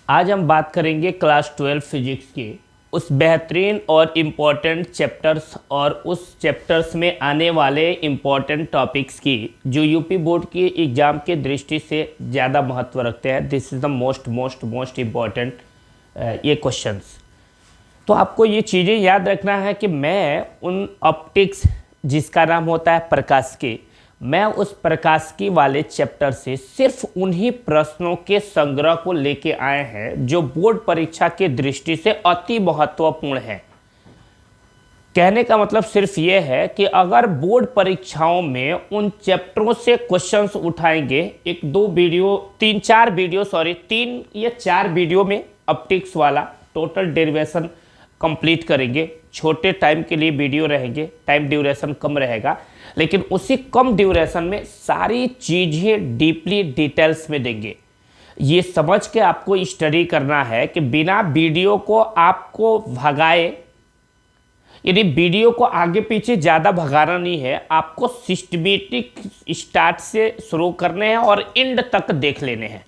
आज हम बात करेंगे क्लास 12 फिजिक्स के उस बेहतरीन और इम्पोर्टेंट चैप्टर्स और उस चैप्टर्स में आने वाले इम्पोर्टेंट टॉपिक्स की जो यूपी बोर्ड की एग्ज़ाम के दृष्टि से ज़्यादा महत्व रखते हैं। This is the most important ये क्वेश्चंस। तो आपको ये चीज़ें याद रखना है कि मैं उन ऑप्टिक्स जिसका नाम होता है प्रकाशिकी, मैं उस प्रकाशिकी वाले चैप्टर से सिर्फ उन्हीं प्रश्नों के संग्रह को लेके आए हैं जो बोर्ड परीक्षा के दृष्टि से अति महत्वपूर्ण है। कहने का मतलब सिर्फ ये है कि अगर बोर्ड परीक्षाओं में उन चैप्टरों से क्वेश्चंस उठाएंगे, एक दो वीडियो तीन या चार वीडियो में ऑप्टिक्स वाला टोटल डेरिवेशन कंप्लीट करेंगे। छोटे टाइम के लिए वीडियो रहेंगे, टाइम ड्यूरेशन कम रहेगा, लेकिन उसी कम ड्यूरेशन में सारी चीज़ें डीपली डिटेल्स में देंगे। ये समझ के आपको स्टडी करना है कि बिना वीडियो को आपको भगाए, यानी वीडियो को आगे पीछे ज़्यादा भगाना नहीं है, आपको सिस्टमेटिक स्टार्ट से शुरू करने हैं और एंड तक देख लेने हैं।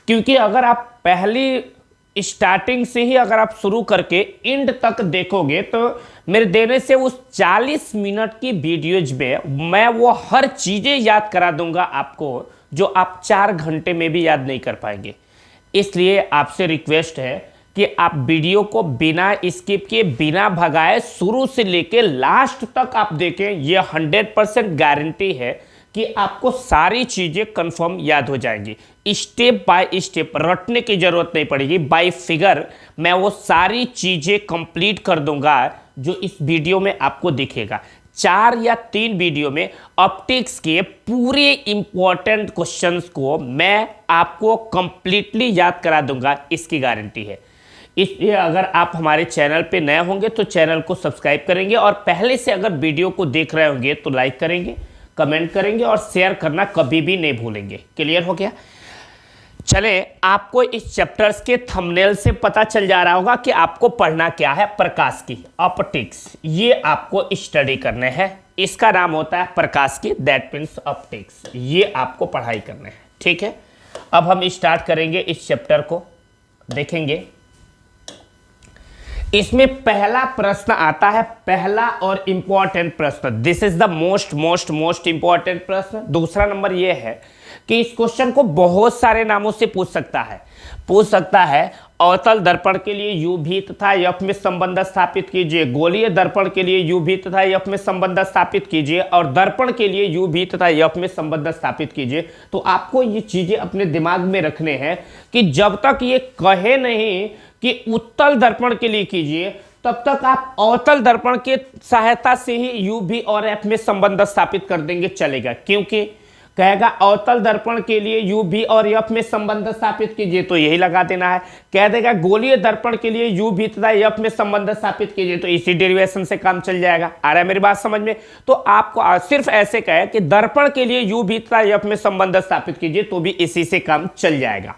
क्योंकि अगर आप पहली स्टार्टिंग से ही अगर आप शुरू करके एंड तक देखोगे तो मेरे देने से उस 40 मिनट की वीडियोज में मैं वो हर चीज़ें याद करा दूंगा आपको जो आप 4 घंटे में भी याद नहीं कर पाएंगे। इसलिए आपसे रिक्वेस्ट है कि आप वीडियो को बिना स्किप किए, बिना भगाए शुरू से लेके लास्ट तक आप देखें। ये 100% गारंटी है कि आपको सारी चीज़ें कंफर्म याद हो जाएंगी। स्टेप बाय स्टेप रटने की ज़रूरत नहीं पड़ेगी, बाय फिगर मैं वो सारी चीज़ें कंप्लीट कर दूंगा जो इस वीडियो में आपको दिखेगा। 4 या 3 वीडियो में ऑप्टिक्स के पूरे इंपॉर्टेंट क्वेश्चंस को मैं आपको कंप्लीटली याद करा दूंगा, इसकी गारंटी है। इसलिए अगर आप हमारे चैनल पे नए होंगे तो चैनल को सब्सक्राइब करेंगे, और पहले से अगर वीडियो को देख रहे होंगे तो लाइक करेंगे, कमेंट करेंगे और शेयर करना कभी भी नहीं भूलेंगे। क्लियर हो गया? चले, आपको इस चैप्टर्स के थंबनेल से पता चल जा रहा होगा कि आपको पढ़ना क्या है। प्रकाशिकी, ऑप्टिक्स, ये आपको स्टडी करने हैं। इसका नाम होता है प्रकाशिकी, दैट मीन्स ऑप्टिक्स। ये आपको पढ़ाई करने हैं, ठीक है। अब हम स्टार्ट करेंगे इस चैप्टर को, देखेंगे। इसमें पहला प्रश्न आता है, पहला और इंपॉर्टेंट प्रश्न। This is the most important प्रश्न। दूसरा नंबर यह है कि इस क्वेश्चन को बहुत सारे नामों से पूछ सकता है। अवतल दर्पण के लिए यू भी तथा एफ में संबंध स्थापित कीजिए, गोलीय दर्पण के लिए यू भी तथा एफ में संबंध स्थापित कीजिए, और दर्पण के लिए यू भी तथा एफ में संबंध स्थापित कीजिए। तो आपको ये चीजें अपने दिमाग में रखने हैं कि जब तक ये कहे नहीं कि उत्तल दर्पण के लिए कीजिए, तब तक आप अवतल दर्पण के सहायता से ही यू भी और एफ में संबंध स्थापित कर देंगे, चलेगा। क्योंकि कहेगा अवतल दर्पण के लिए यू भी और एफ में संबंध स्थापित कीजिए, तो यही लगा देना है। कह देगा गोलीय दर्पण के लिए यू भी तथा एफ में संबंध स्थापित कीजिए, तो इसी डेरिवेशन से काम चल जाएगा। आ रहा है मेरी बात समझ में? तो आपको सिर्फ ऐसे कहे कि दर्पण के लिए यू भी तथा एफ में संबंध स्थापित कीजिए, तो भी इसी से काम चल जाएगा।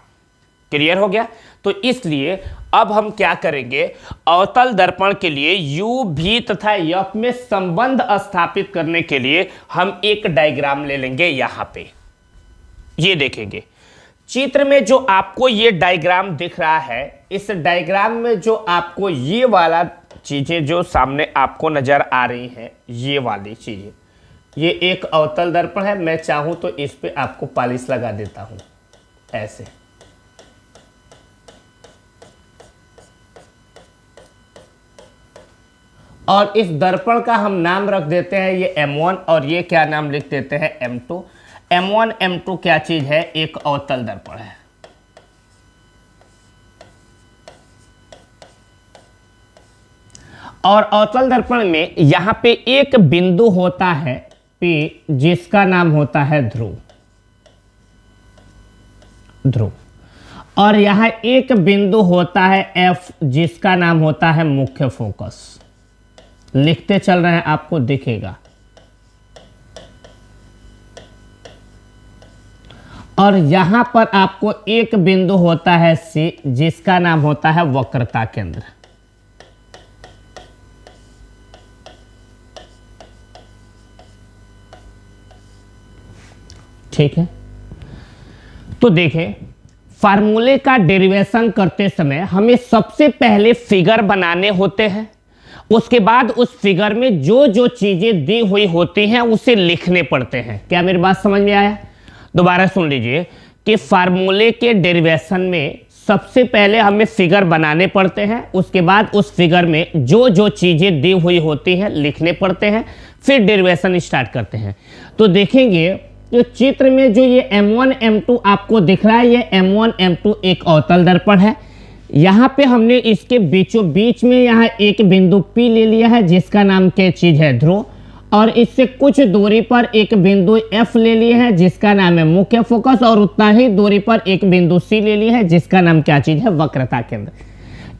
क्लियर हो गया? तो इसलिए अब हम क्या करेंगे, अवतल दर्पण के लिए यू भी तथा एफ में संबंध स्थापित करने के लिए हम एक डायग्राम ले लेंगे। यहां पे ये देखेंगे चित्र में जो आपको ये डायग्राम दिख रहा है, इस डायग्राम में जो आपको ये वाला चीजें जो सामने आपको नजर आ रही हैं, ये वाली चीजें, ये एक अवतल दर्पण है। मैं चाहूं तो इस पे आपको पॉलिश लगा देता हूं, ऐसे। और इस दर्पण का हम नाम रख देते हैं ये M1, और ये क्या नाम लिख देते हैं M2। M1 M2 क्या चीज है? एक अवतल दर्पण है। और अवतल दर्पण में यहां पे एक बिंदु होता है P, जिसका नाम होता है ध्रुव, और यहां एक बिंदु होता है F, जिसका नाम होता है मुख्य फोकस। लिखते चल रहे हैं, आपको दिखेगा। और यहां पर आपको एक बिंदु होता है C, जिसका नाम होता है वक्रता केंद्र। ठीक है। तो देखें, फार्मूले का डेरिवेशन करते समय हमें सबसे पहले फिगर बनाने होते हैं, उसके बाद उस फिगर में जो जो चीजें दी हुई होती हैं उसे लिखने पड़ते हैं। क्या मेरी बात समझ में आया? दोबारा सुन लीजिए कि फार्मूले के डेरिवेशन में सबसे पहले हमें फिगर बनाने पड़ते हैं, उसके बाद उस फिगर में जो जो चीजें दी हुई होती हैं लिखने पड़ते हैं, फिर डेरिवेशन स्टार्ट करते हैं। तो देखेंगे जो चित्र में जो ये M1 M2 आपको दिख रहा है, ये M1 M2 एक अवतल दर्पण है। यहाँ पे हमने इसके बीचों बीच में यहाँ एक बिंदु P ले लिया है जिसका नाम क्या चीज है, ध्रुव, और इससे कुछ दूरी पर एक बिंदु F ले लिए है जिसका नाम है मुख्य फोकस, और उतना ही दूरी पर एक बिंदु C ले लिया है जिसका नाम क्या चीज है, वक्रता केंद्र।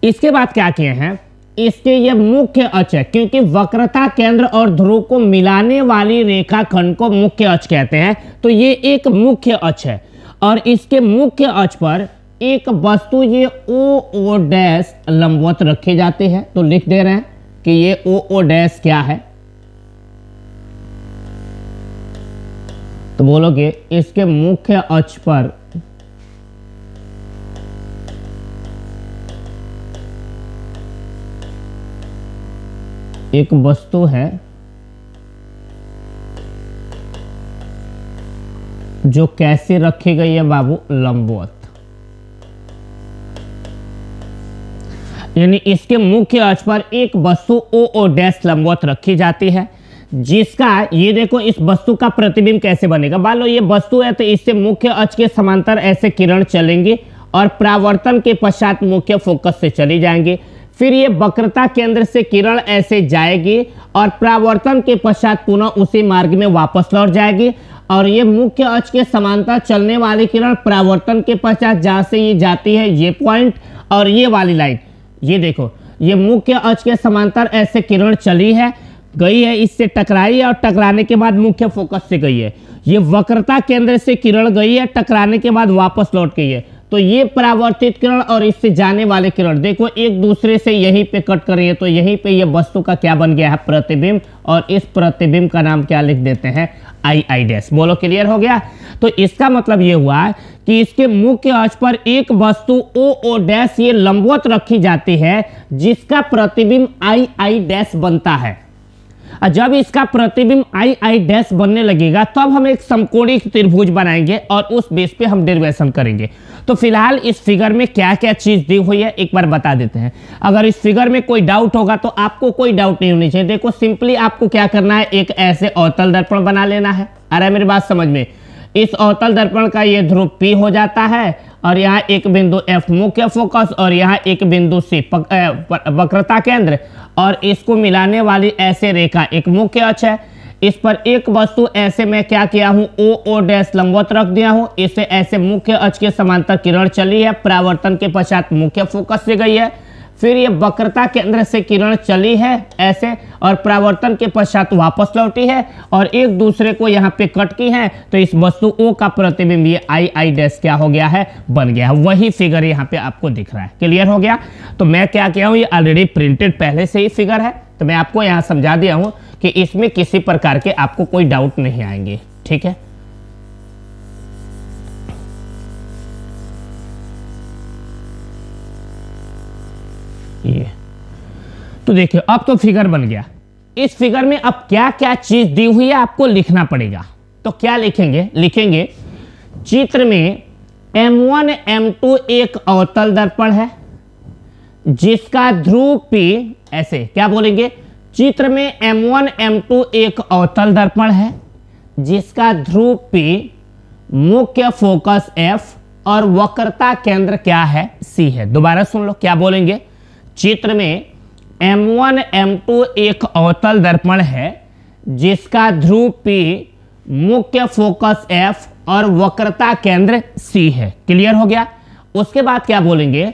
इसके बाद क्या किए हैं, इसके ये मुख्य अक्ष है, क्योंकि वक्रता केंद्र और ध्रुव को मिलाने वाली रेखाखंड को मुख्य अक्ष कहते हैं, तो ये एक मुख्य अक्ष है। और इसके मुख्य अक्ष पर एक वस्तु ये ओ डैश लंबवत रखे जाते हैं। तो लिख दे रहे हैं कि ये ओ डैश क्या है, तो बोलोगे इसके मुख्य अक्ष पर एक वस्तु है जो कैसे रखी गई है बाबू, लंबवत। यानी इसके मुख्य अक्ष पर एक वस्तु ओ डैश लंबवत रखी जाती है, जिसका ये देखो इस वस्तु का प्रतिबिंब कैसे बनेगा। मान लो ये वस्तु है तो इससे मुख्य अक्ष के समांतर ऐसे किरण चलेंगी और परावर्तन के पश्चात मुख्य फोकस से चली जाएंगी। फिर ये वक्रता केंद्र से किरण ऐसे जाएगी और परावर्तन के पश्चात पुनः उसी मार्ग में वापस लौट जाएगी, और ये मुख्य अक्ष के समांतर चलने वाली किरण परावर्तन के पश्चात जहां से ये जाती है ये पॉइंट और ये वाली लाइन, ये देखो ये मुख्य अक्ष के समांतर ऐसे किरण चली है, गई है, इससे टकराई है और टकराने के बाद मुख्य फोकस से गई है। ये वक्रता केंद्र से किरण गई है, टकराने के बाद वापस लौट गई है। तो ये परावर्तित किरण और इससे जाने वाले किरण देखो एक दूसरे से यहीं पे कट कर रही है, तो यहीं पे ये वस्तु का क्या बन गया है, प्रतिबिंब, और इस प्रतिबिंब का नाम क्या लिख देते हैं, आई डैश। बोलो क्लियर हो गया? तो इसका मतलब ये हुआ कि इसके मुख्य अक्ष पर एक वस्तु ओ डैश ये लंबवत रखी जाती है जिसका प्रतिबिंब आई डैश बनता है। और जब इसका प्रतिबिंब आई डैश बनने लगेगा तब हम एक समकोणीय त्रिभुज बनाएंगे और उस बेस पे हम डेरिवेशन करेंगे। तो फिलहाल इस फिगर में क्या क्या चीज दी हुई है एक बार बता देते हैं। अगर इस फिगर में कोई डाउट होगा तो आपको कोई डाउट नहीं होनी चाहिए। देखो सिंपली आपको क्या करना है, एक ऐसे अवतल दर्पण बना लेना है। आ रहा है मेरी बात समझ में? इस अवतल दर्पण का ये ध्रुव P हो जाता है और यहाँ एक बिंदु F मुख्य फोकस और यहाँ एक बिंदु C वक्रता केंद्र, और इसको मिलाने वाली ऐसे रेखा एक मुख्य अक्ष है। इस पर एक वस्तु ऐसे मैं क्या किया हूँ, ओ डैश लंबवत रख दिया हूँ, इससे ऐसे मुख्य अक्ष के समांतर किरण चली है, परावर्तन के पश्चात मुख्य फोकस से गई है। फिर ये वक्रता केंद्र से किरण चली है ऐसे और परावर्तन के पश्चात वापस लौटी है और एक दूसरे को यहाँ पे कट की है, तो इस वस्तु O का प्रतिबिंब ये आई डैश क्या हो गया है, बन गया है। वही फिगर यहाँ पे आपको दिख रहा है। क्लियर हो गया? तो मैं क्या किया हूँ, ये ऑलरेडी प्रिंटेड पहले से ही फिगर है, तो मैं आपको यहाँ समझा दिया हूँ कि इसमें किसी प्रकार के आपको कोई डाउट नहीं आएंगे। ठीक है? ये तो देखिए अब तो फिगर बन गया। इस फिगर में अब क्या क्या चीज दी हुई है आपको लिखना पड़ेगा। तो क्या लिखेंगे? लिखेंगे चित्र में M1 M2 एक अवतल दर्पण है जिसका ध्रुव P, ऐसे क्या बोलेंगे, चित्र में M1 M2 एक अवतल दर्पण है जिसका ध्रुव P, मुख्य फोकस F और वक्रता केंद्र क्या है, C है। दोबारा सुन लो, क्या बोलेंगे, चित्र में M1 M2 एक अवतल दर्पण है जिसका ध्रुव P, मुख्य फोकस F और वक्रता केंद्र C है। क्लियर हो गया? उसके बाद क्या बोलेंगे,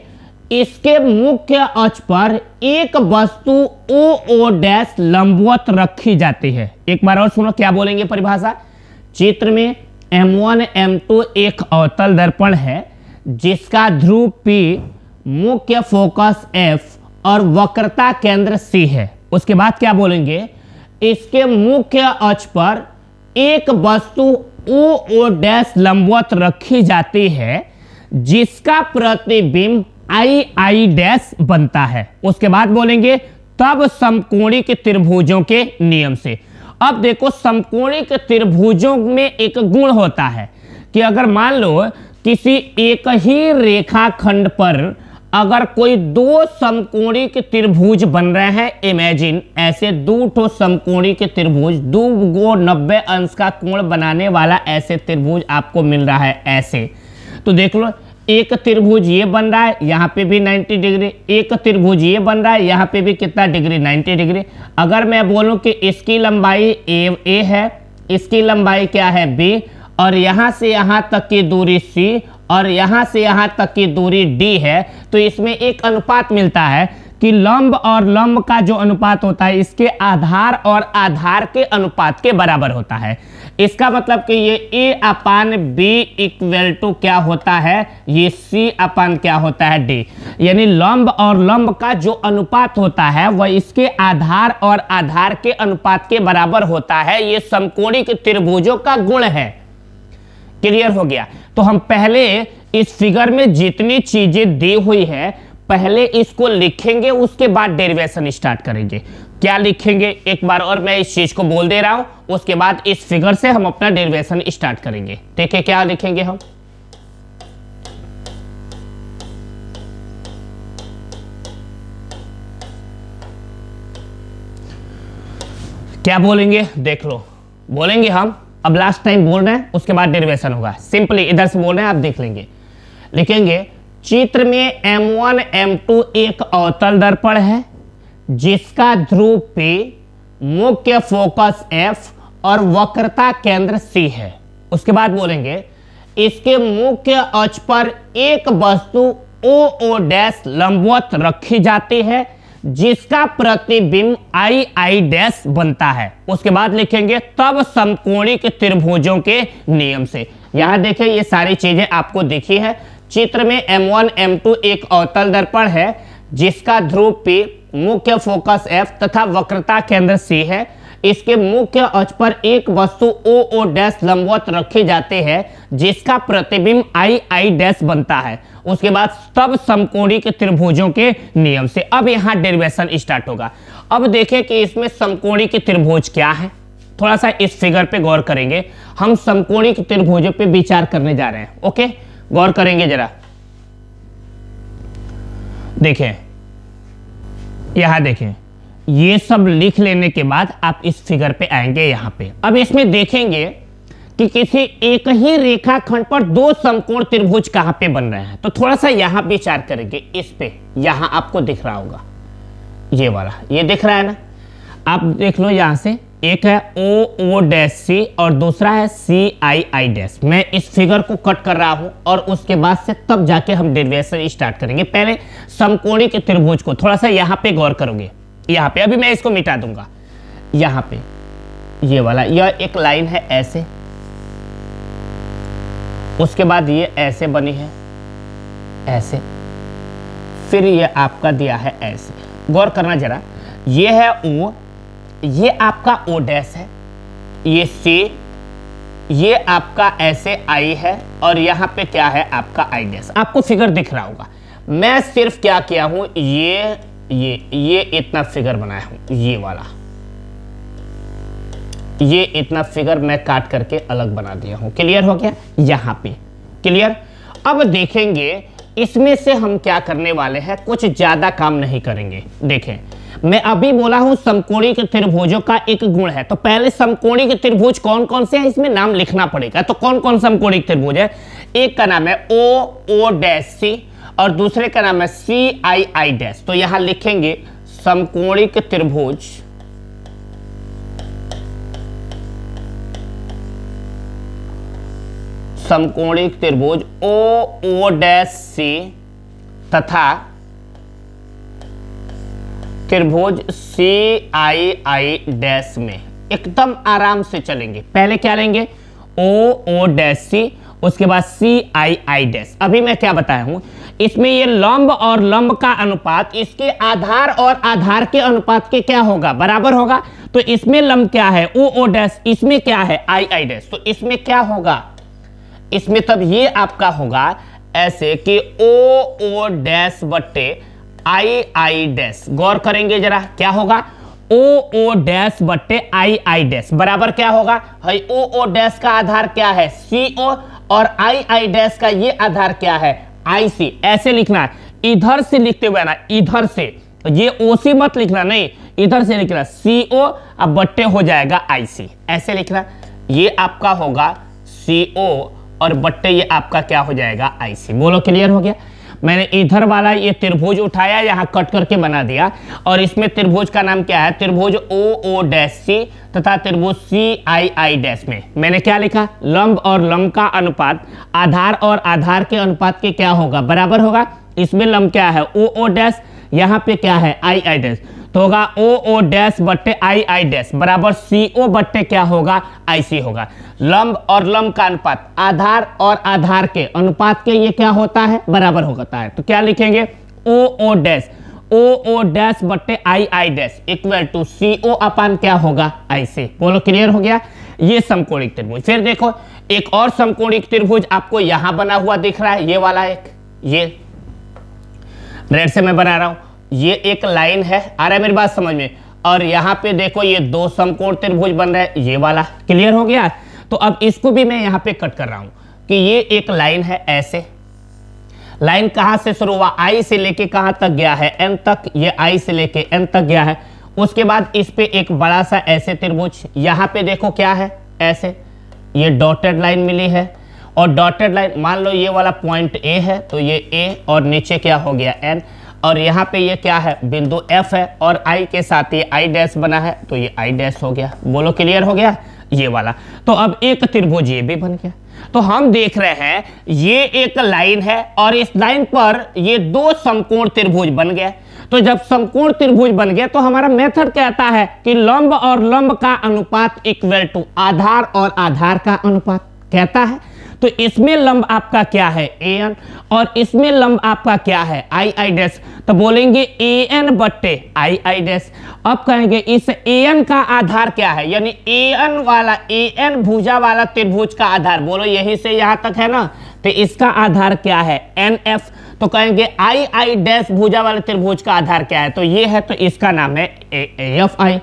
इसके मुख्य अक्ष पर एक वस्तु ओ डैश लंबवत रखी जाती है। एक बार और सुनो, क्या बोलेंगे परिभाषा, चित्र में M1 M2 एक अवतल दर्पण है जिसका ध्रुव P, मुख्य फोकस F और वक्रता केंद्र C है। उसके बाद क्या बोलेंगे, इसके मुख्य अक्ष पर एक वस्तु ओ डैश लंबवत रखी जाती है जिसका प्रतिबिंब आई डैश बनता है। उसके बाद बोलेंगे तब समकोणिक त्रिभुजों के नियम से। अब देखो समकोणिक त्रिभुजों में एक गुण होता है कि अगर मान लो किसी एक ही रेखाखंड पर अगर कोई दो समकोणिक त्रिभुज बन रहे हैं, इमेजिन ऐसे दो ठो समकोणिक त्रिभुज, दो गो 90 अंश का कोण बनाने वाला ऐसे त्रिभुज आपको मिल रहा है ऐसे। तो देख लो एक त्रिभुज ये बन रहा है, यहाँ पे भी 90 डिग्री, एक त्रिभुज ये बन रहा है, यहाँ पे भी कितना डिग्री, 90 डिग्री। अगर मैं बोलूँ कि इसकी लंबाई ए है, इसकी लंबाई क्या है b, और यहाँ से यहाँ तक की दूरी c और यहाँ से यहाँ तक की दूरी d है, तो इसमें एक अनुपात मिलता है कि लंब और लंब का जो अनुपात होता है इसके आधार और आधार के अनुपात के बराबर होता है। इसका मतलब कि ये a upon b equal to क्या होता है, ये c अपान क्या होता है d। यानी लंब और लंब का जो अनुपात होता है वह इसके आधार और आधार के अनुपात के बराबर होता है। ये समकोणिक त्रिभुजों का गुण है। क्लियर हो गया। तो हम पहले इस फिगर में जितनी चीजें दी हुई है पहले इसको लिखेंगे, उसके बाद डेरिवेशन स्टार्ट करेंगे। क्या लिखेंगे एक बार और मैं इस चीज को बोल दे रहा हूं, उसके बाद इस फिगर से हम अपना डेरिवेशन स्टार्ट करेंगे। देखिए क्या लिखेंगे हम, क्या बोलेंगे देख लो, बोलेंगे हम अब लास्ट टाइम बोल रहे हैं उसके बाद डेरिवेशन होगा। सिंपली इधर से बोल रहे हैं आप देख लेंगे। लिखेंगे चित्र में M1 M2 एक अवतल दर्पण है जिसका ध्रुव P, मुख्य फोकस F और वक्रता केंद्र C है। उसके बाद बोलेंगे इसके मुख्य अक्ष पर एक वस्तु OO डैश लंबवत रखी जाती है जिसका प्रतिबिंब आई डैश बनता है। उसके बाद लिखेंगे तब समकोणिक त्रिभुजों के नियम से। यहां देखें ये सारी चीजें आपको दिखी है। चित्र में M1 M2 एक अवतल दर्पण है जिसका ध्रुव P, मुख्य फोकस F तथा वक्रता केंद्र C है। इसके मुख्य अक्ष पर एक वस्तु OO डैश लंबवत रखी जाती है जिसका प्रतिबिंब आई डैश बनता है। उसके बाद तब समकोणिक त्रिभुजों के नियम से। अब यहाँ डेरिवेशन स्टार्ट होगा। अब देखें कि इसमें समकोणिक त्रिभुज क्या है, थोड़ा सा इस फिगर पे गौर करेंगे। हम समकोणिक त्रिभुजों पे विचार करने जा रहे हैं। ओके, गौर करेंगे जरा। देखें यहां देखें, ये सब लिख लेने के बाद आप इस फिगर पे आएंगे यहाँ पे। अब इसमें देखेंगे कि किसी एक ही रेखाखंड पर दो समकोण त्रिभुज कहां पे बन रहे हैं। तो थोड़ा सा यहां विचार करेंगे इस पे। यहां आपको दिख रहा होगा ये वाला, ये दिख रहा है ना, आप देख लो यहां से। एक है OO डैश C और दूसरा है CI डैश। मैं इस फिगर को कट कर रहा हूं और उसके बाद से तब जाके हम डेरिवेशन स्टार्ट करेंगे। पहले समकोणिक त्रिभुज को थोड़ा सा यहाँ पे गौर करोगे। यहाँ पे अभी मैं इसको मिटा दूंगा। यहाँ पे ये वाला, यह एक लाइन है ऐसे, उसके बाद ये ऐसे बनी है ऐसे, फिर ये आपका दिया है ऐसे। गौर करना जरा, ये है O, ये आपका O डैश है, ये C, ये आपका ऐसे I है और यहाँ पे क्या है आपका I डैश। आपको फिगर दिख रहा होगा। मैं सिर्फ क्या किया हूं, ये इतना फिगर बनाया हूं, ये वाला, ये इतना फिगर मैं काट करके अलग बना दिया हूं। क्लियर हो गया यहां पे, क्लियर। अब देखेंगे इसमें से हम क्या करने वाले हैं, कुछ ज्यादा काम नहीं करेंगे। देखें मैं अभी बोला हूं समकोणिक त्रिभुजों का एक गुण है, तो पहले समकोणिक त्रिभुज कौन कौन से हैं इसमें नाम लिखना पड़ेगा। तो कौन कौन समकोणिक त्रिभुज है, एक का नाम है OO डैश C और दूसरे का नाम है CI डैश। तो यहां लिखेंगे समकोणिक त्रिभुज समकोणिक त्रिभुज OO डैश C तथा त्रिभुज CI डैश में एकदम आराम से चलेंगे। पहले क्या लेंगे OO डैश C, उसके बाद CI डैश। अभी मैं क्या बताया हूं, इसमें ये लंब और लंब का अनुपात इसके आधार और आधार के अनुपात के क्या होगा, बराबर होगा। तो तो इसमें लंब क्या है ओ ओ डैश, इसमें क्या है आई आई डैश। तो इसमें क्या होगा, इसमें तब ये आपका होगा ऐसे कि ओ ओ डैश बट्टे आई आई डैश। गौर करेंगे जरा, क्या होगा ओ ओ डैश बट्टे आई आई डैश बराबर क्या होगा भाई, ओ ओ डैश का आधार क्या है सी ओ, और आई आई डैश का ये आधार क्या है आई सी। ऐसे लिखना है, इधर से लिखते हुए ना, इधर से, ये ओ सी मत लिखना, नहीं इधर से लिखना सी ओ, अब बट्टे हो जाएगा आई सी। ऐसे लिखना, ये आपका होगा सी ओ और बट्टे ये आपका क्या हो जाएगा आई सी। बोलो क्लियर हो गया। मैंने इधर वाला ये त्रिभुज उठाया, यहाँ कट करके बना दिया, और इसमें त्रिभुज का नाम क्या है, त्रिभुज ओ ओ डैश सी तथा त्रिभुज सी आई आई डैश में मैंने क्या लिखा, लंब और लंब का अनुपात आधार और आधार के अनुपात के क्या होगा बराबर होगा। इसमें लंब क्या है ओ ओ डैश, यहाँ पे क्या है आई आई डैश, तो होगा ओ ओ डैश बट्टे आई आई डैश बराबर सी ओ बट्टे क्या होगा आई सी होगा। लंब और लंब का अनुपात आधार और आधार के अनुपात के ये क्या होता है बराबर होता है। तो क्या लिखेंगे ओ ओ डैश, ओ ओ डैश बट्टे I I dash equal to सी ओ अपान क्या होगा आई सी। बोलो क्लियर हो गया। ये समकोणिक त्रिभुज। फिर देखो एक और समकोणिक त्रिभुज आपको यहां बना हुआ दिख रहा है, ये वाला एक, ये रेड से मैं बना रहा हूं, ये एक लाइन है, आ रहा है मेरी बात समझ में, और यहाँ पे देखो ये दो समकोण त्रिभुज बन रहा है, ये वाला क्लियर हो गया। तो अब इसको भी मैं यहाँ पे कट कर रहा हूँ कि ये एक लाइन है, ऐसे लाइन कहाँ से शुरू हुआ आई से लेके कहाँ तक गया है एन तक, ये आई से लेके एन तक गया है। उसके बाद इस पे एक बड़ा सा ऐसे त्रिभुज, यहाँ पे देखो क्या है ऐसे, ये डॉटेड लाइन मिली है, और डॉटेड लाइन मान लो ये वाला पॉइंट ए है, तो ये ए और नीचे क्या हो गया एन, और यहाँ पे ये क्या है बिंदु एफ है, और आई के साथ ये आई डैश बना है, तो ये आई डैश हो गया। बोलो क्लियर हो गया ये वाला। तो अब एक त्रिभुज ये भी बन गया। तो हम देख रहे हैं ये एक लाइन है, और इस लाइन पर ये दो समकोण त्रिभुज बन गए। तो जब समकोण त्रिभुज बन गया तो हमारा मेथड कहता है कि लंब और लंब का अनुपात इक्वल टू आधार और आधार का अनुपात कहता है। तो इसमें लंब आपका क्या है ए एन, और इसमें लंब आपका क्या है आई आई डैश, तो बोलेंगे ए एन बट्टे आई आई डैश। अब कहेंगे इस ए एन का आधार क्या है, यानी ए एन वाला, ए एन भुजा वाला त्रिभुज का आधार, बोलो यहीं से यहां तक है ना, तो इसका आधार क्या है एन एफ। तो कहेंगे आई आई डैश भुजा वाले त्रिभुज का आधार क्या है, तो ये है, तो इसका नाम है एफ आई,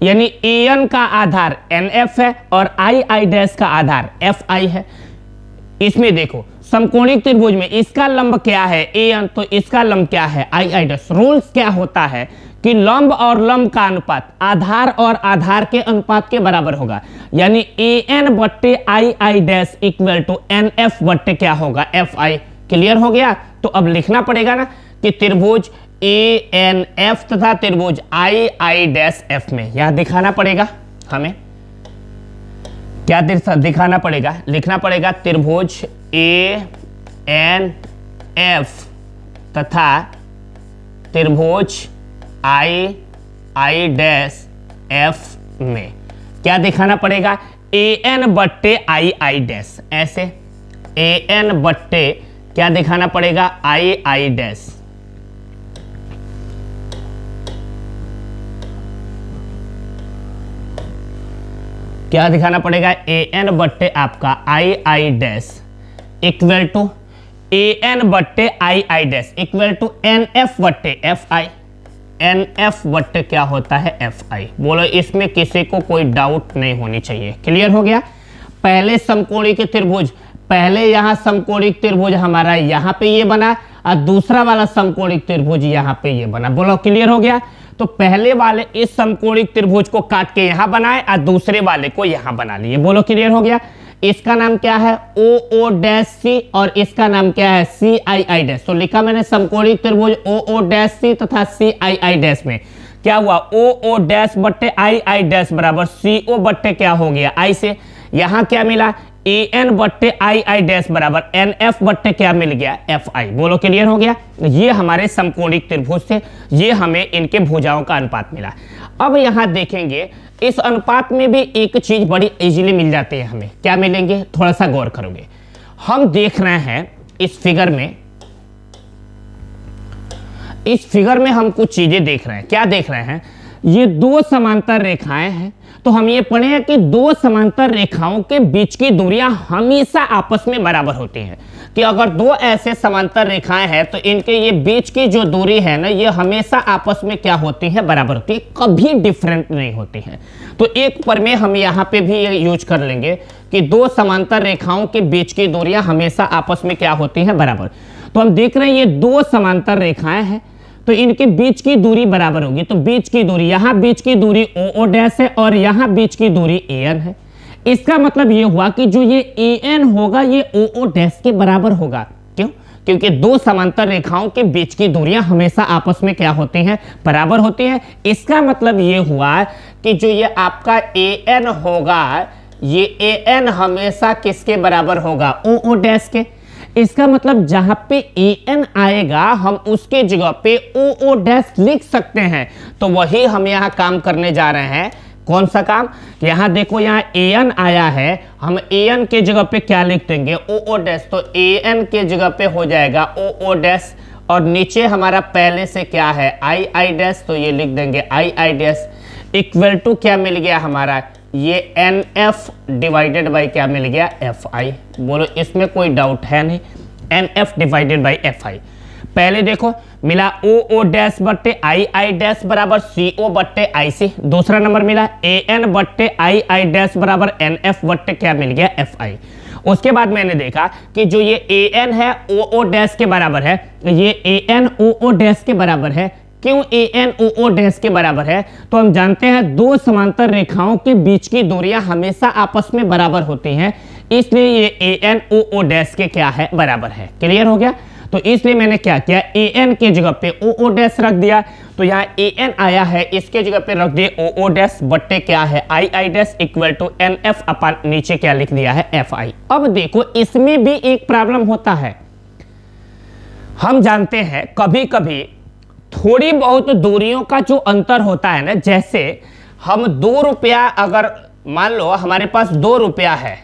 यानी ए एन का आधार एन एफ है और आई आई डैश का आधार एफ आई है। इसमें देखो समकोणिक त्रिभुज में इसका लंब क्या है ए एन, तो इसका लंब क्या है आई आई डैश। रूल्स क्या होता है कि लंब और लंब का अनुपात आधार और आधार के अनुपात के बराबर होगा, यानी ए एन बट्टे I I dash equal to N F बट्टे क्या होगा एफ आई। क्लियर हो गया। तो अब लिखना पड़ेगा ना कि त्रिभुज ए एन एफ तथा त्रिभुज आई आई डैश एफ में, यहां दिखाना पड़ेगा हमें, क्या दिखाना पड़ेगा, लिखना पड़ेगा त्रिभुज ए एन एफ तथा त्रिभुज आई आई डैश एफ में क्या दिखाना पड़ेगा ए एन बट्टे आई आई डैश, ऐसे ए एन बट्टे क्या दिखाना पड़ेगा आई आई डैश। क्या दिखाना पड़ेगा ए एन बट्टे आपका I I dash equal to A N बट्टे I I dash equal to N F बट्टे एफ आई। एन एफ बट्टे क्या होता है एफ आई। बोलो इसमें किसी को कोई डाउट नहीं होनी चाहिए। क्लियर हो गया। पहले समकोणिक त्रिभुज, पहले यहाँ समकोणिक त्रिभुज हमारा यहाँ पे ये बना, और दूसरा वाला समकोणिक त्रिभुज यहाँ पे ये बना। बोलो क्लियर हो गया। तो पहले वाले इस समकोणिक त्रिभुज को काट के यहाँ बनाए और दूसरे वाले को यहाँ बना लिए। बोलो क्लियर हो गया। इसका नाम क्या है ओ ओ डैश सी, और इसका नाम क्या है सी आई आई डैश। तो लिखा मैंने समकोणिक त्रिभुज ओ ओ डैश सी तथा सी आई आई डैश में क्या हुआ ओ ओ डैश बट्टे आई आई डैश बराबर सी ओ बट्टे क्या हो गया आई से। यहाँ क्या मिला ए एन बट्टे आई आई डैश बराबर एन एफ बट्टे क्या मिल गया एफ आई। बोलो क्लियर हो गया। ये हमारे समकोणिक त्रिभुज से ये हमें इनके भुजाओं का अनुपात मिला। अब यहाँ देखेंगे इस अनुपात में भी एक चीज बड़ी इजीली मिल जाती है हमें। क्या मिलेंगे, थोड़ा सा गौर करोगे। हम देख रहे हैं इस फिगर में, इस फिगर में हम कुछ चीजें देख रहे हैं। क्या देख रहे हैं, ये दो समांतर रेखाएं हैं, तो हम ये पढ़े हैं कि दो समांतर रेखाओं के बीच की दूरियां हमेशा आपस में बराबर होती हैं। कि अगर दो ऐसे समांतर रेखाएं हैं तो इनके ये बीच की जो दूरी है ना, ये हमेशा आपस में क्या होती है, बराबर होती है, कभी डिफरेंट नहीं होती है। तो एक प्रमेय हम यहाँ पे भी यूज कर लेंगे कि दो समांतर रेखाओं के बीच की दूरियां हमेशा आपस में क्या होती है, बराबर। तो हम देख रहे हैं ये दो समांतर रेखाएं हैं, तो इनके बीच की दूरी बराबर होगी। तो बीच की दूरी, यहाँ बीच की दूरी ओ डैश है और यहाँ बीच की दूरी एन है। इसका मतलब ये हुआ कि जो ये एन होगा ये ओ डैश के बराबर होगा। क्यों? क्योंकि दो समांतर रेखाओं के बीच की दूरियां हमेशा आपस में क्या होती हैं, बराबर होती हैं। इसका मतलब ये हुआ कि जो ये आपका एन होगा, ये एन हमेशा किसके बराबर होगा, ओ डैश के। इसका मतलब जहां पे एन आएगा हम उसके जगह पे ओ डैश लिख सकते हैं। तो वही हम यहाँ काम करने जा रहे हैं। कौन सा काम? यहाँ देखो, यहाँ एन आया है, हम एन के जगह पे क्या लिख देंगे, ओ डैश। तो एन के जगह पे हो जाएगा ओ डैश, और नीचे हमारा पहले से क्या है, आई डैश, तो ये लिख देंगे आई डैश इक्वल टू क्या मिल गया हमारा, ये एन एफ डिवाइडेड बाई क्या मिल गया, एफ आई। बोलो इसमें कोई डाउट है नहीं, N F divided by F I. पहले देखो मिला ओ डैश बट्टे आई डैश बराबर सी ओ बट्टे आई सी। दूसरा नंबर मिला ए एन बट्टे आई डैश बराबर एन एफ बट्टे क्या मिल गया, एफ आई। उसके बाद मैंने देखा कि जो ये ए एन है ओ डैश के बराबर है, ये ए एन ओ डैश के बराबर है। क्यों ए एन ओ डैश के बराबर है? तो हम जानते हैं दो समांतर रेखाओं के बीच की दूरियां हमेशा आपस में बराबर होती हैं, इसलिए ये ए एन ओ डैश के क्या है, बराबर है। क्लियर हो गया? तो इसलिए मैंने क्या किया, ए एन के जगह पे ओ डैश रख दिया। तो यहाँ ए एन आया है, इसके जगह पे रख दिए ओ डैश बट्टे क्या है, I dash equal to N F अपन नीचे क्या लिख दिया है, एफ आई। अब देखो इसमें भी एक प्रॉब्लम होता है। हम जानते हैं कभी कभी थोड़ी बहुत दूरियों का जो अंतर होता है ना, जैसे हम 2 रुपया, अगर मान लो हमारे पास 2 रुपया है,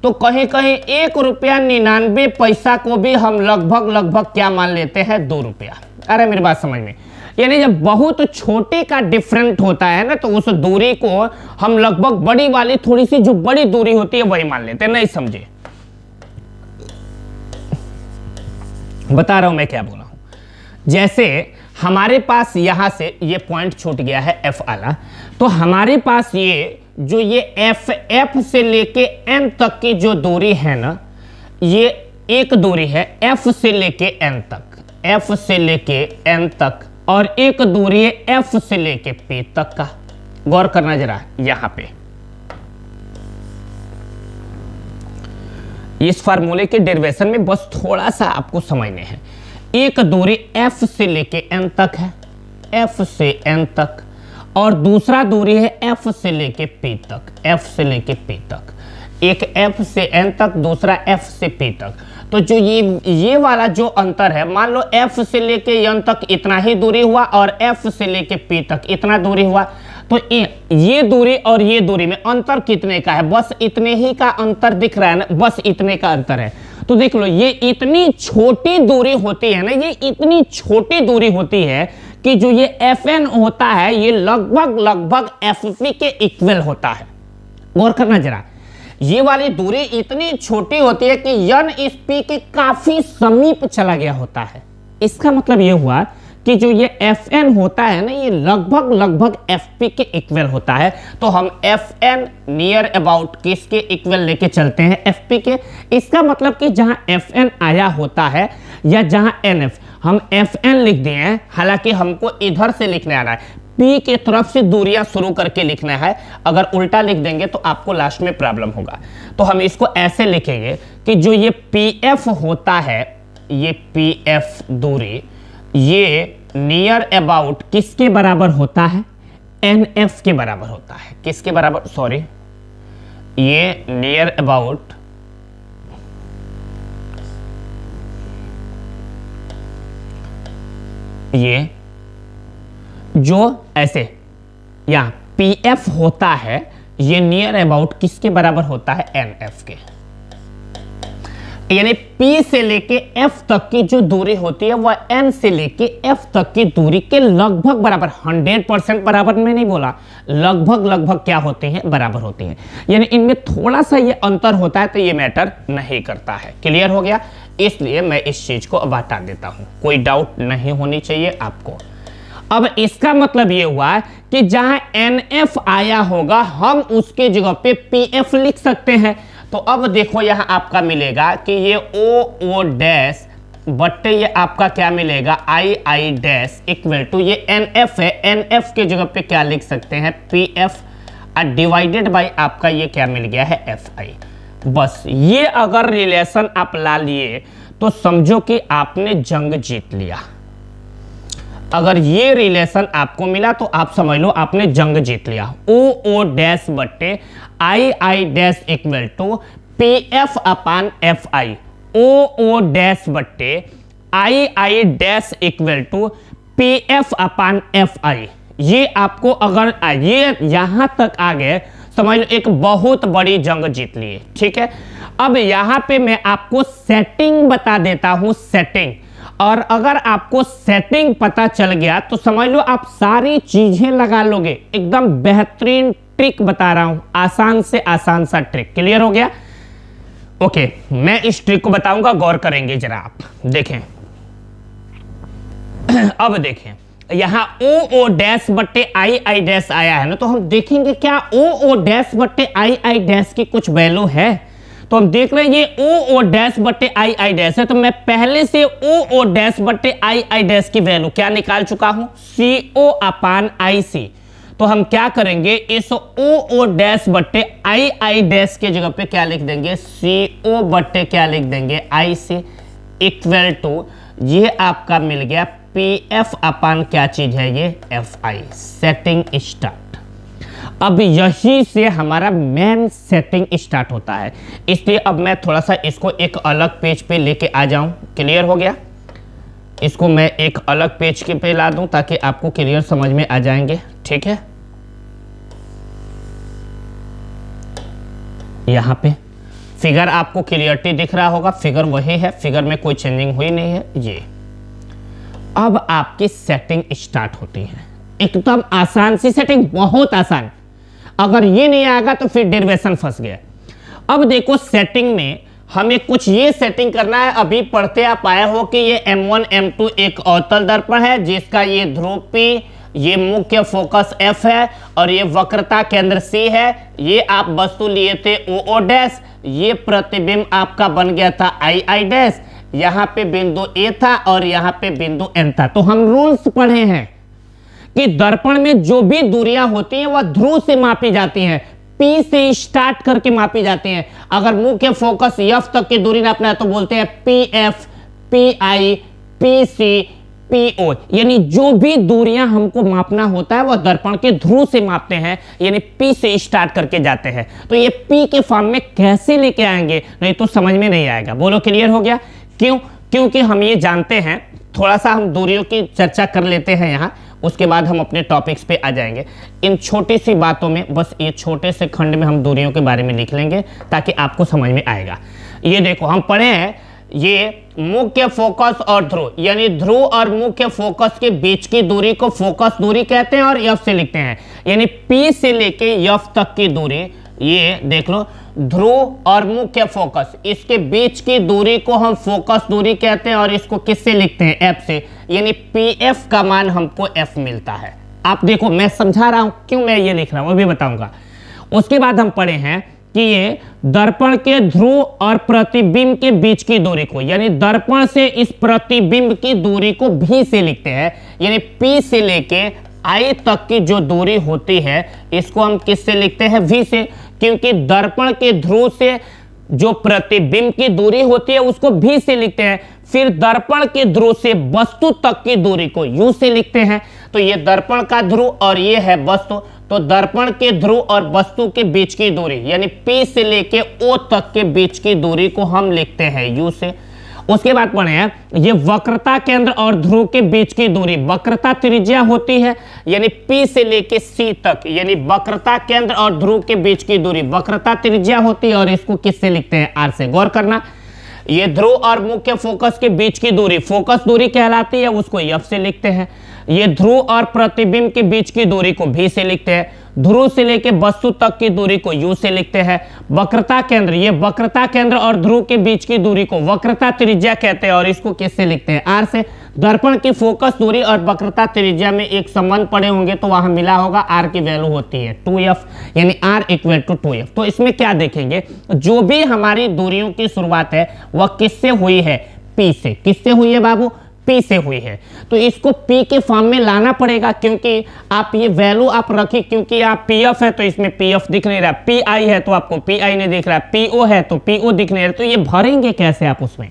तो कहीं कहीं 1 रुपया 99 पैसा को भी हम लगभग क्या मान लेते हैं, 2 रुपया। अरे मेरी बात समझ में, यानी जब बहुत छोटे का डिफरेंट होता है ना, तो उस दूरी को हम लगभग बड़ी वाली, थोड़ी सी जो बड़ी दूरी होती है वही मान लेते हैं। नहीं समझे? बता रहा हूं मैं क्या बोला हूं। जैसे हमारे पास यहां से ये पॉइंट छूट गया है एफ वाला, तो हमारे पास ये जो ये एफ से लेके एन तक की जो दूरी है ना, ये एक दूरी है एफ से लेके एन तक, एफ से लेके एन तक, और एक दूरी है एफ से लेके पी तक का। गौर करना जरा यहां पे, इस फार्मूले के डेरिवेशन में बस थोड़ा सा आपको समझने हैं। एक दूरी एफ से लेके एन तक है, एफ से एन तक, और दूसरा दूरी है एफ से लेके पी तक, एफ से लेके पी तक। एक एफ से एन तक, दूसरा एफ से पी तक। तो जो ये वाला जो अंतर है, मान लो एफ से लेके एन तक इतना ही दूरी हुआ और एफ से लेके पी तक इतना दूरी हुआ, तो ये दूरी और ये दूरी में अंतर कितने का है, बस इतने ही का अंतर दिख रहा है ना, बस इतने का अंतर है। तो देख लो ये इतनी छोटी दूरी होती है ना, ये इतनी छोटी दूरी होती है कि जो ये एफ एन होता है ये लगभग एफ पी के इक्वल होता है। गौर करना जरा, ये वाली दूरी इतनी छोटी होती है कि यन इस पी के काफी समीप चला गया होता है। इसका मतलब ये हुआ कि जो ये एफ एन होता है ना, ये लगभग एफ पी के इक्वल होता है। तो हम एफ एन नियर अबाउट किसके इक्वल लेके चलते हैं, एफ पी के। इसका मतलब कि जहां एफ एन आया होता है या जहां एन एफ, हम एफ एन लिख दिए हैं, हालांकि हमको इधर से लिखने आ रहा है, पी के तरफ से दूरियां शुरू करके लिखना है। अगर उल्टा लिख देंगे तो आपको लास्ट में प्रॉब्लम होगा। तो हम इसको ऐसे लिखेंगे कि जो ये पी एफ होता है, ये पी एफ दूरी, ये नियर अबाउट किसके बराबर होता है, एन एफ के बराबर होता है। किसके बराबर, सॉरी, ये नियर अबाउट ये जो ऐसे यहां पी एफ होता है, ये नियर अबाउट किसके बराबर होता है, एन एफ के। यानी P से लेके F तक की जो दूरी होती है वह N से लेके F तक की दूरी के लगभग बराबर, 100% बराबर में नहीं बोला, लगभग क्या होते हैं, बराबर होते हैं। यानी इनमें थोड़ा सा ये अंतर होता है तो ये मैटर नहीं करता है। क्लियर हो गया? इसलिए मैं इस चीज को अब हटा देता हूं, कोई डाउट नहीं होनी चाहिए आपको। अब इसका मतलब ये हुआ कि जहां NF आया होगा हम उसके जगह पे PF लिख सकते हैं। तो अब देखो यहां आपका मिलेगा कि ये O डैश बट्टे ये आपका क्या मिलेगा, I डैश इक्वल टू ये NF है, NF के जगह पे क्या लिख सकते हैं, PF डिवाइडेड बाय आपका ये क्या मिल गया है, FI। बस ये अगर रिलेशन आप ला लिए तो समझो कि आपने जंग जीत लिया। अगर ये रिलेशन आपको मिला तो आप समझ लो आपने जंग जीत लिया। O डैश बट्टे I dash equal to PF upon FI। O dash बट्टे I dash equal to PF upon FI। ये आपको अगर ये यहां तक आ गए समझ लो एक बहुत बड़ी जंग जीत लिए। ठीक है, अब यहां पे मैं आपको सेटिंग बता देता हूं, सेटिंग। और अगर आपको सेटिंग पता चल गया तो समझ लो आप सारी चीजें लगा लोगे। एकदम बेहतरीन ट्रिक बता रहा हूं, आसान से आसान सा ट्रिक। क्लियर हो गया? ओके, मैं इस ट्रिक को बताऊंगा, गौर करेंगे जरा आप देखें। अब देखें यहां O डैश बट्टे I डैश आया है ना, तो हम देखेंगे क्या O डैश बट्टे I डैश की कुछ वैल्यू है। तो हम देख रहे हैं ये O डैश बट्टे I डैश है, तो मैं पहले से O डैश बट्टे I डैश की वैल्यू क्या निकाल चुका हूं, CO अपान IC। तो हम क्या करेंगे, इस O डैश बट्टे I डैश के जगह पे क्या लिख देंगे, CO बट्टे क्या लिख देंगे, IC इक्वल टू ये आपका मिल गया PF अपान क्या चीज है, ये FI। Setting start. अब यही से हमारा मेन सेटिंग स्टार्ट होता है। इसलिए अब मैं थोड़ा सा इसको एक अलग पेज पे लेके आ जाऊं। क्लियर हो गया? इसको मैं एक अलग पेज के पे ला दूं ताकि आपको क्लियर समझ में आ जाएंगे। ठीक है, यहां पे फिगर आपको क्लियरिटी दिख रहा होगा, फिगर वही है, फिगर में कोई चेंजिंग हुई नहीं है। ये अब आपकी सेटिंग स्टार्ट होती है, एकदम आसान सी सेटिंग, बहुत आसान। अगर ये नहीं आएगा तो फिर डेरिवेशन फंस गया। अब देखो सेटिंग में हमें कुछ ये सेटिंग करना है। अभी पढ़ते आप आए हो कि ये M1 M2 एक अवतल दर्पण है जिसका ये ध्रुव P, ये मुख्य फोकस F है और ये वक्रता केंद्र C है। ये आप वस्तु लिए थे O डैश, ये प्रतिबिंब आपका बन गया था I डैश। यहाँ पे बिंदु A था और यहाँ पे बिंदु N था। तो हम रूल्स पढ़े हैं कि दर्पण में जो भी दूरियां होती हैं वह ध्रुव से मापी जाती हैं, P से स्टार्ट करके मापी जाती हैं। अगर मुख्य फोकस F तक की दूरी नापना है तो बोलते हैं PF, PI, PC, PO। यानी जो भी दूरियां हमको मापना होता है वह दर्पण के ध्रुव से मापते हैं, यानी P से स्टार्ट करके जाते हैं। तो ये P के फॉर्म में कैसे लेके आएंगे, नहीं तो समझ में नहीं आएगा। बोलो क्लियर हो गया? क्यों? क्योंकि हम ये जानते हैं, थोड़ा सा हम दूरियों की चर्चा कर लेते हैं यहाँ, उसके बाद हम अपने टॉपिक्स पे आ जाएंगे। इन छोटी सी बातों में, बस ये छोटे से खंड में हम दूरियों के बारे में लिख लेंगे ताकि आपको समझ में आएगा। ये देखो हम पढ़े हैं, ये मुख्य फोकस और ध्रुव, यानी ध्रुव और मुख्य फोकस के बीच की दूरी को फोकस दूरी कहते हैं और F से लिखते हैं। यानी P से लेके F तक की दूरी, ये देख लो ध्रुव और मुख्य फोकस, इसके बीच की दूरी को हम फोकस दूरी कहते हैं और इसको किससे लिखते हैं, F से। यानी PF का मान हमको F मिलता है। आप देखो मैं समझा रहा हूं क्यों मैं ये लिख रहा हूं, वो भी बताऊंगा। उसके बाद हम पढ़े हैं कि ये दर्पण के ध्रुव और प्रतिबिंब के बीच की दूरी को, यानी दर्पण से इस प्रतिबिंब की दूरी को V से लिखते हैं। यानी P से लेके I तक की जो दूरी होती है इसको हम किससे लिखते हैं, V से। क्योंकि दर्पण के ध्रुव से जो प्रतिबिंब की दूरी होती है उसको V से लिखते हैं। फिर दर्पण के ध्रुव से वस्तु तक की दूरी को U से लिखते हैं। तो ये दर्पण का ध्रुव और ये है वस्तु, तो दर्पण के ध्रुव और वस्तु के बीच की दूरी यानी P से लेके O तक के बीच की दूरी को हम लिखते हैं U से। उसके बाद पढ़े हैं ये वक्रता केंद्र और ध्रुव के बीच की दूरी, वक्रता त्रिज्या होती है, यानी P से लेके C तक, यानी वक्रता केंद्र और ध्रुव के बीच की दूरी वक्रता त्रिज्या होती है और इसको किससे लिखते हैं, R से। गौर करना, ये ध्रुव और मुख्य फोकस के बीच की दूरी फोकस दूरी कहलाती है, उसको एफ से लिखते हैं। ये ध्रुव और प्रतिबिंब के बीच की दूरी को भी से लिखते हैं। ध्रुव से लेकर वस्तु तक की दूरी को यू से लिखते हैं। वक्रता केंद्र, ये वक्रता केंद्र और ध्रुव के बीच की दूरी को वक्रता त्रिज्या कहते हैं और इसको किससे लिखते हैं, आर से। दर्पण की फोकस दूरी और वक्रता त्रिज्या में एक संबंध पड़े होंगे तो वहां मिला होगा, आर की वैल्यू होती है 2f, यानी r इक्वल टू 2f। तो इसमें क्या देखेंगे, जो भी हमारी दूरियों की शुरुआत है वह किससे हुई है, p से। किससे हुई है बाबू, P से हुई है। तो इसको P के फॉर्म में लाना पड़ेगा, क्योंकि आप ये वैल्यू आप रखिए, क्योंकि आप PF है तो इसमें PF दिख नहीं रहा, PI है तो आपको PI नहीं दिख रहा, PO है तो PO दिख नहीं रहा, तो ये भरेंगे कैसे आप उसमें।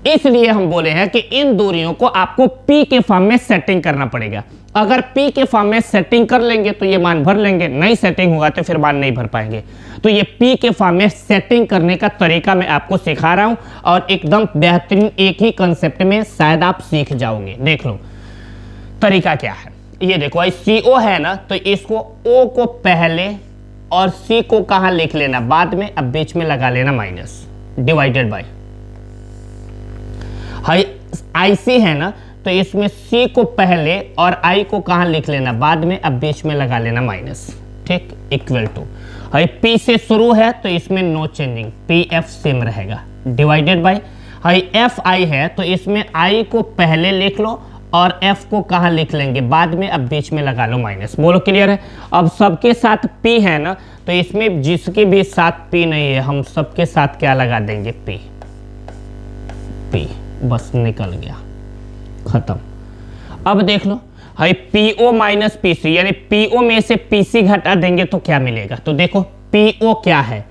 इसलिए हम बोले हैं कि इन दूरियों को आपको P के फॉर्म में सेटिंग करना पड़ेगा। अगर P के फॉर्म में सेटिंग कर लेंगे तो ये मान भर लेंगे, नहीं सेटिंग होगा तो फिर मान नहीं भर पाएंगे। तो ये P के फॉर्म में सेटिंग करने का तरीका मैं आपको सिखा रहा हूं और एकदम बेहतरीन एक ही कंसेप्ट में शायद आप सीख जाओगे। देख लो तरीका क्या है। ये देखो भाई CO है ना, तो इसको O को पहले और C को कहां लिख लेना, बाद में, अब बीच में लगा लेना माइनस, डिवाइडेड बाय IC है ना, तो इसमें C को पहले और I को कहां लिख लेना, बाद में, अब बीच में लगा लेना माइनस, ठीक, इक्वल टू P से शुरू है तो इसमें नो चेंजिंग, PF सेम रहेगा, डिवाइडेड बाय FI है तो इसमें I को पहले लिख लो और F को कहां लिख लेंगे, बाद में, अब बीच में लगा लो माइनस। बोलो क्लियर है। अब सबके साथ P है ना, तो इसमें जिसके भी साथ P नहीं है हम सबके साथ क्या लगा देंगे, P, बस निकल गया, खत्म। अब देख लो भाई PO माइनस PC, यानी PO में से PC घटा देंगे तो क्या मिलेगा। तो देखो PO क्या है,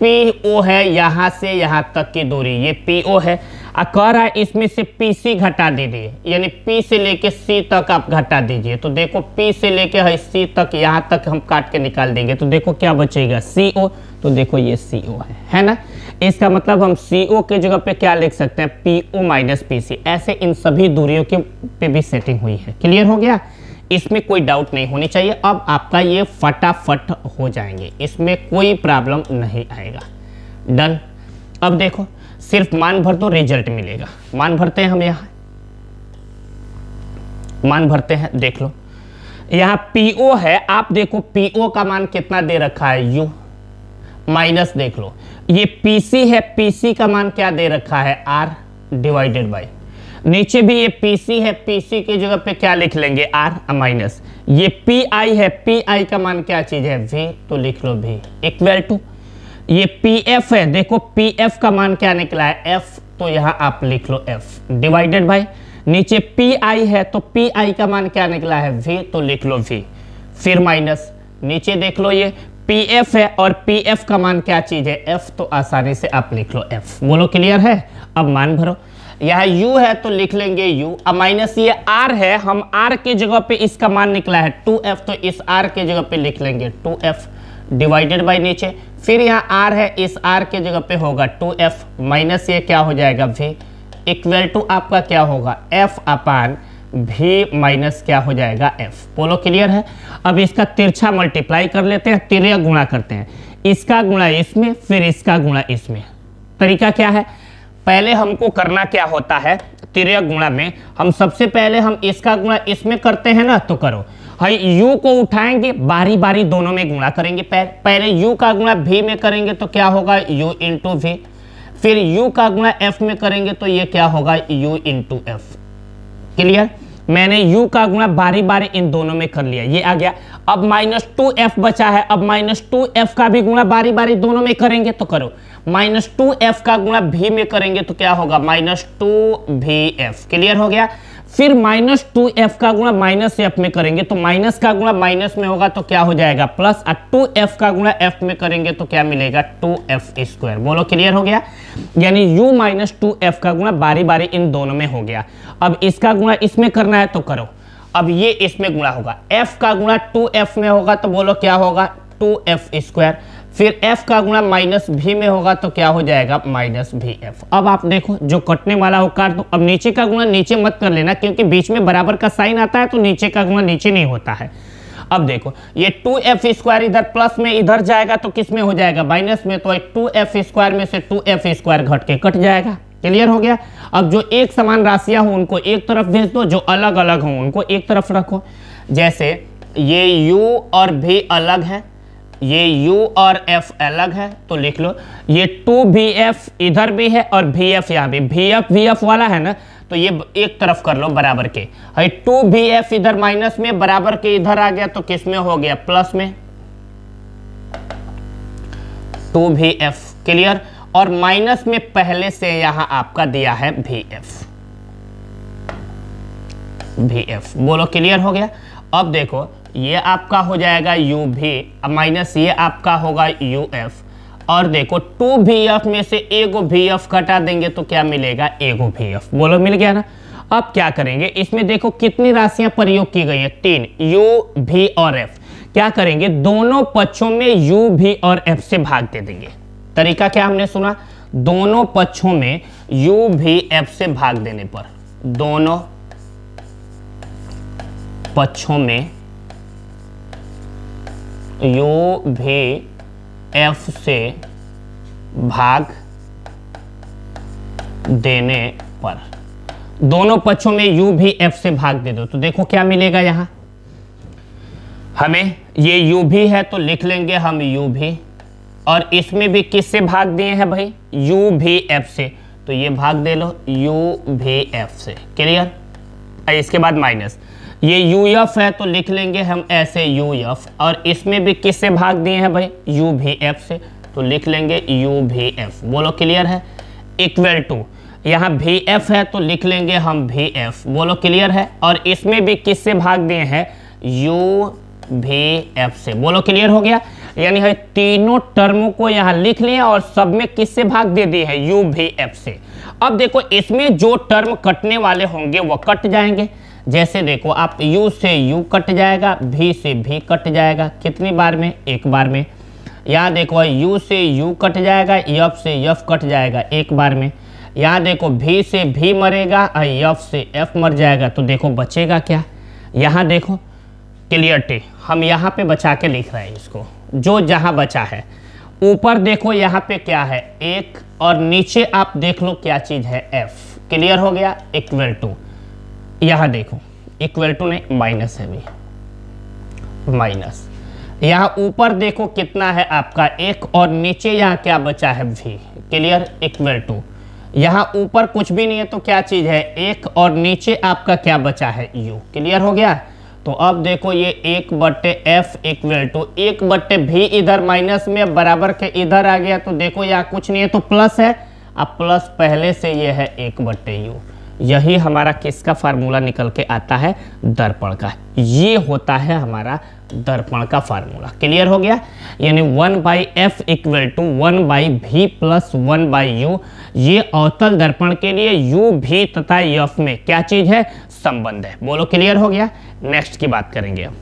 PO है यहां से यहां तक की दूरी, ये PO है। कह रहा है इसमें से PC घटा दीजिए, यानी P से लेके C तक आप घटा दीजिए। तो देखो P से लेके है C तक, यहाँ तक हम काट के निकाल देंगे तो देखो क्या बचेगा, CO। तो देखो ये CO है ना। इसका मतलब हम CO के जगह पे क्या लिख सकते हैं, PO माइनस PC। ऐसे इन सभी दूरियों के पे भी सेटिंग हुई है। क्लियर हो गया, इसमें कोई डाउट नहीं होनी चाहिए। अब आपका ये फटाफट हो जाएंगे, इसमें कोई प्रॉब्लम नहीं आएगा। डन। अब देखो सिर्फ मान भर दो, रिजल्ट मिलेगा। मान भरते हैं हम, यहाँ मान भरते हैं, देख लो यहाँ PO है, आप देखो PO का मान कितना दे रखा है, U माइनस, देख लो ये PC है, PC का मान क्या दे रखा है, R, डिवाइडेड बाय, नीचे भी ये PC है, PC की जगह पे क्या लिख लेंगे, R माइनस, ये PI है, PI का मान क्या चीज है, V, तो लिख लो V, इक्वल टू ये PF है, देखो PF का मान क्या निकला है, F, तो यहाँ आप लिख लो F, डिवाइडेड बाय, नीचे PI है तो PI का मान क्या निकला है, V, तो लिख लो V, फिर माइनस, नीचे देख लो ये PF है और PF का मान क्या चीज है, F, तो आसानी से आप लिख लो F। बोलो क्लियर है। अब मान भरो, यहाँ U है तो लिख लेंगे U, अब माइनस ये R है, हम R के जगह पे इसका मान निकला है 2F, तो इस R के जगह पे लिख लेंगे 2F, डिवाइडेड बाय नीचे, फिर यहाँ R है, इस R के जगह पे होगा 2F, माइनस ये क्या हो जाएगा V, इक्वल टू आपका क्या होगा, F अपान V माइनस क्या हो जाएगा, F। बोलो क्लियर है। अब इसका तिरछा मल्टीप्लाई कर लेते हैं, तिर्यक गुणा करते हैं, इसका गुणा इसमें, फिर इसका गुणा इसमें। तरीका क्या है, पहले हमको करना क्या होता है, तिर्यक गुणा में हम सबसे पहले हम इसका गुणा इसमें करते हैं ना, तो करो भाई U को उठाएंगे, बारी बारी दोनों में गुणा करेंगे। पहले U का गुणा V में करेंगे तो क्या होगा, U इंटू V, फिर U का गुणा F में करेंगे तो ये क्या होगा, U इंटू F। क्लियर, मैंने U का गुणा बारी बारी इन दोनों में कर लिया, ये आ गया। अब माइनस 2F बचा है, अब माइनस 2F का भी गुणा बारी बारी दोनों में करेंगे तो करो, माइनस 2F का गुणा V में करेंगे तो क्या होगा, माइनस 2VF। क्लियर हो गया। फिर माइनस 2F का गुणा माइनस F में करेंगे तो माइनस का गुणा माइनस में होगा तो क्या हो जाएगा, प्लस, और 2F का गुणा F में करेंगे तो क्या मिलेगा, 2F स्क्वायर। बोलो क्लियर हो गया। यानी U माइनस 2F का गुणा बारी बारी इन दोनों में हो गया। अब इसका गुणा इसमें करना है तो करो, अब ये इसमें गुणा होगा, F का गुणा 2F में होगा तो बोलो क्या होगा, 2F स्क्वायर, फिर F का गुणा माइनस V में होगा तो क्या हो जाएगा, माइनस VF। अब आप देखो जो कटने वाला हो काट दो। अब नीचे का गुणा नीचे मत कर लेना, क्योंकि बीच में बराबर का साइन आता है तो नीचे का गुणा नीचे नहीं होता है। अब देखो ये 2f² इधर प्लस में इधर जाएगा तो किस में हो जाएगा, माइनस में। तो 2f² में से 2f² घट के कट जाएगा। क्लियर हो गया। अब जो एक समान राशियां हो उनको एक तरफ भेज दो, जो अलग अलग हो उनको एक तरफ रखो। जैसे ये u और v अलग है, ये u और f अलग है, तो लिख लो ये 2vf इधर भी है और vf यहाँ भी, vf वाला है ना, तो ये एक तरफ कर लो बराबर के। 2vf इधर माइनस में, बराबर के इधर आ गया तो किस में हो गया, प्लस में 2vf। क्लियर। और माइनस में पहले से यहां आपका दिया है vf। बोलो क्लियर हो गया। अब देखो ये आपका हो जाएगा uv माइनस ये आपका होगा uf। और देखो 2vf में से एगो vf घटा देंगे तो क्या मिलेगा, एगो vf। बोलो मिल गया ना। अब क्या करेंगे, इसमें देखो कितनी राशियां प्रयोग की गई है, 3, u v और f। क्या करेंगे, दोनों पक्षों में u v और f से भाग दे देंगे। तरीका क्या हमने सुना, दोनों पक्षों में u v f से भाग देने पर, दोनों पक्षों में u v f से भाग देने पर, दोनों पक्षों में u v f से भाग दे दो तो देखो क्या मिलेगा। यहां हमें ये u v है तो लिख लेंगे हम u v, और इसमें भी किससे भाग दिए हैं भाई, u v f से, तो ये भाग दे लो u v f से। क्लियर। इसके बाद माइनस ये uf है तो लिख लेंगे हम ऐसे uf, और इसमें भी किससे भाग दिए हैं भाई, u v f से, तो लिख लेंगे u v f। बोलो क्लियर है। इक्वल टू यहाँ vf है तो लिख लेंगे हम vf। बोलो क्लियर है। और इसमें भी किससे भाग दिए हैं, u v f से। बोलो क्लियर हो गया। यानी है तीनों टर्मों को यहाँ लिख लिया और सब में किससे भाग दे दी है, u v f से। अब देखो इसमें जो टर्म कटने वाले होंगे वो कट जाएंगे। जैसे देखो आप u से u कट जाएगा, v से v कट जाएगा, कितनी बार में, एक बार में। यहाँ देखो u से u कट जाएगा, f से f कट जाएगा एक बार में। यहाँ देखो v से v मरेगा और f से f मर जाएगा, तो देखो बचेगा क्या, यहाँ देखो क्लियरिटी हम यहाँ पे बचा के लिख रहे हैं इसको, जो जहाँ बचा है। ऊपर देखो यहाँ पे क्या है, एक, और नीचे आप देख लो क्या चीज़ है, f। क्लियर हो गया। इक्वल टू यहाँ देखो इक्वल टू नहीं, माइनस है भी, माइनस। यहाँ ऊपर देखो कितना है आपका एक, और नीचे यहाँ क्या बचा है v। क्लियर। इक्वल टू यहाँ ऊपर कुछ भी नहीं है तो क्या चीज़ है, एक, और नीचे आपका क्या बचा है, u। क्लियर हो गया। तो अब देखो ये 1/f इक्वल टू 1/v इधर माइनस में, बराबर के इधर आ गया, तो देखो यहाँ कुछ नहीं है तो प्लस है। अब प्लस पहले से ये है 1/u। यही हमारा किसका फार्मूला निकल के आता है, दर्पण का। ये होता है हमारा दर्पण का फार्मूला। क्लियर हो गया। यानी 1/f equal to 1/v plus 1/u। ये अवतल दर्पण के लिए u v तथा f में क्या चीज है, संबंध है। बोलो क्लियर हो गया। नेक्स्ट की बात करेंगे हम।